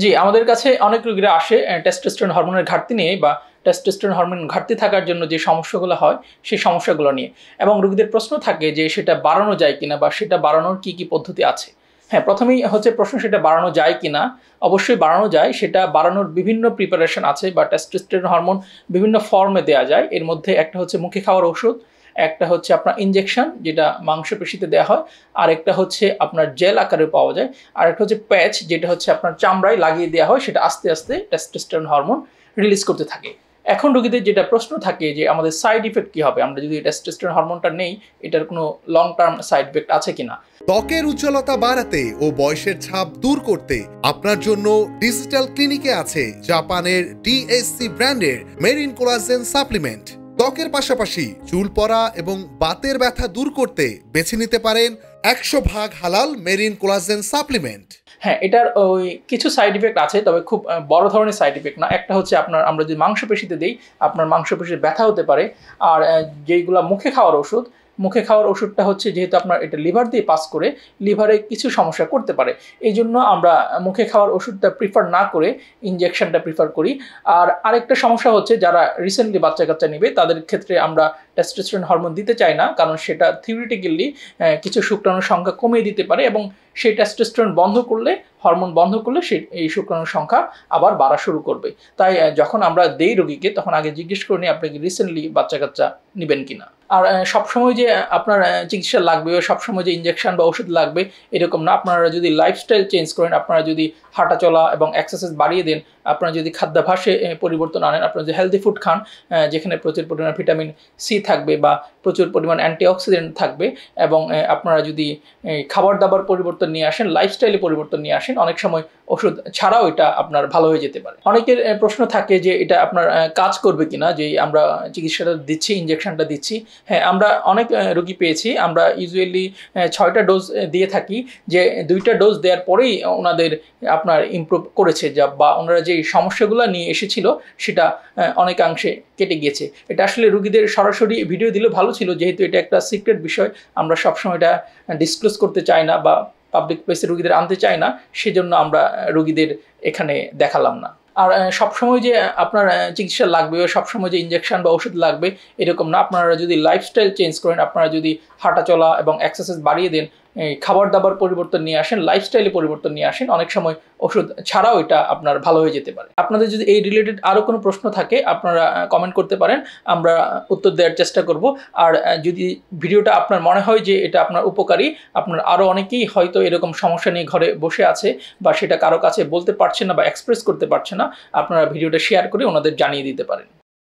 জি, আমাদের কাছে অনেক রোগীরা আসে টেস্টোস্টেরন হরমোনের ঘাটতি নিয়ে বা টেস্টোস্টেরন হরমোন ঘাটতি থাকার জন্য যে সমস্যাগুলো হয় সেই সমস্যাগুলো নিয়ে, এবং রোগীদের প্রশ্ন থাকে যে সেটা বাড়ানো যায় কিনা বা সেটা বাড়ানোর কি পদ্ধতি আছে। হ্যাঁ, প্রথমেই হচ্ছে প্রশ্ন সেটা বাড়ানো যায় কিনা। অবশ্যই বাড়ানো যায়। সেটা বাড়ানোর বিভিন্ন প্রিপারেশন আছে বা টেস্টোস্টেরন হরমোন বিভিন্ন ফর্মে দেয়া যায়। এর মধ্যে একটা হচ্ছে মুখে খাওয়ার ওষুধ, একটা হচ্ছে আপনার ইনজেকশন যেটা মাংসপেশিতে দেওয়া হয়, আর একটা হচ্ছে আপনার জেল আকারে পাওয়া যায়, আর একটা হচ্ছে প্যাচ যেটা হচ্ছে আপনার চামড়ায় লাগিয়ে দেওয়া হয়, সেটা আস্তে আস্তে টেস্টোস্টেরন হরমোন রিলিজ করতে থাকে। এখন রোগীদের যেটা প্রশ্ন থাকে যে আমাদের সাইড ইফেক্ট কি হবে, আমরা যদি টেস্টোস্টেরন হরমোনটা নেই এটার কোনো লং টার্ম সাইড ইফেক্ট আছে কিনা। ত্বকের উজ্জ্বলতা বাড়াতে ও বয়সের ছাপ দূর করতে আপনার জন্য ডিজিটাল ক্লিনিকে আছে জাপানের ডিএসসি ব্র্যান্ডের মেরিন কোলাজেন সাপ্লিমেন্ট। ত্বকের পাশাপাশি চুল পড়া এবং বাতের ব্যথা দূর করতে বেছে নিতে পারেন 100% হালাল মেরিন কোলাজেন সাপ্লিমেন্ট। হ্যাঁ, এটার ওই কিছু সাইড ইফেক্ট আছে, তবে খুব বড় ধরনের সাইড ইফেক্ট না। একটা হচ্ছে আপনার আমরা যদি মাংসপেশিতে দিই আপনার মাংসপেশির ব্যথা হতে পারে। আর যেইগুলা মুখে খাওয়ার ওষুধ, মুখে খাওয়ার ওষুধটা হচ্ছে যেহেতু আপনার এটা লিভার দিয়ে পাস করে, লিভারে কিছু সমস্যা করতে পারে। এই জন্য আমরা মুখে খাওয়ার ওষুধটা প্রিফার না করে ইনজেকশনটা প্রিফার করি। আর আরেকটা সমস্যা হচ্ছে যারা রিসেন্টলি বাচ্চা কাচ্চা নেবে তাদের ক্ষেত্রে আমরা টেস্টোস্টেরন হরমোন দিতে চাই না, কারণ সেটা থিওরিটিক্যালি কিছু শুক্রাণুর সংখ্যা কমিয়ে দিতে পারে, এবং সেই টেস্টোস্টেরন বন্ধ করলে, হরমোন বন্ধ করলে এই শুক্রাণুর সংখ্যা আবার বাড়া শুরু করবে। তাই যখন আমরা দেই রোগীকে তখন আগে জিজ্ঞেস করে নিই আপনি কি রিসেন্টলি বাচ্চা কাচ্চা নেবেন কিনা। আর সবসময় যে আপনার চিকিৎসা লাগবে বা সবসময় যে ইনজেকশন বা ওষুধ লাগবে এরকম না। আপনারা যদি লাইফস্টাইল চেঞ্জ করেন, আপনারা যদি হাঁটা চলা এবং এক্সারসাইজ বাড়িয়ে দেন, আপনারা যদি খাদ্যাভ্যাসে পরিবর্তন আনেন, আপনারা যদি হেলদি ফুড খান যেখানে প্রচুর পরিমাণ ভিটামিন সি থাকবে বা প্রচুর পরিমাণ অ্যান্টিঅক্সিডেন্ট থাকবে, এবং আপনারা যদি খাবার দাবার পরিবর্তন নিয়ে আসেন, লাইফস্টাইলে পরিবর্তন নিয়ে আসেন, অনেক সময় ওষুধ ছাড়াও এটা আপনার ভালো হয়ে যেতে পারে। অনেকের প্রশ্ন থাকে যে এটা আপনার কাজ করবে কিনা, যে আমরা চিকিৎসাটা দিচ্ছি, ইনজেকশনটা দিচ্ছি। হ্যাঁ, আমরা অনেক রোগী পেয়েছি, আমরা ইউজুয়ালি 6টা ডোজ দিয়ে থাকি, যে 2টা ডোজ দেওয়ার পরেই ওনাদের আপনার ইমপ্রুভ করেছে, যা বা ওনারা যে সমস্যাগুলো নিয়ে এসেছিল সেটা অনেকাংশে কেটে গিয়েছে। এটা আসলে রোগীদের সরাসরি ভিডিও দিলে ভালো ছিল, যেহেতু এটা একটা সিক্রেট বিষয়, আমরা সবসময় এটা ডিসক্লোজ করতে চাই না বা পাবলিক প্লেসে রোগীদের আনতে চাই না, সেজন্য আমরা রোগীদের এখানে দেখালাম না। আর সবসময় যে আপনার চিকিৎসা লাগবে বা সবসময় যে ইনজেকশন বা ওষুধ লাগবে এরকম না। আপনারা যদি লাইফস্টাইল চেঞ্জ করেন, আপনারা যদি হাঁটা চলা এবং এক্সারসাইজ বাড়িয়ে দেন, খাবার দাবার পরিবর্তন নিয়ে আসেন, লাইফস্টাইলে পরিবর্তন নিয়ে আসেন, অনেক সময় ওষুধ ছাড়াও এটা আপনার ভালো হয়ে যেতে পারে। আপনাদের যদি এই রিলেটেড আরও কোনো প্রশ্ন থাকে আপনারা কমেন্ট করতে পারেন, আমরা উত্তর দেওয়ার চেষ্টা করব। আর যদি ভিডিওটা আপনার মনে হয় যে এটা আপনার উপকারী, আপনার আরও অনেকেই হয়তো এরকম সমস্যা নিয়ে ঘরে বসে আছে বা সেটা কারো কাছে বলতে পারছে না বা এক্সপ্রেস করতে পারছে না, আপনারা ভিডিওটা শেয়ার করে ওনাদের জানিয়ে দিতে পারেন।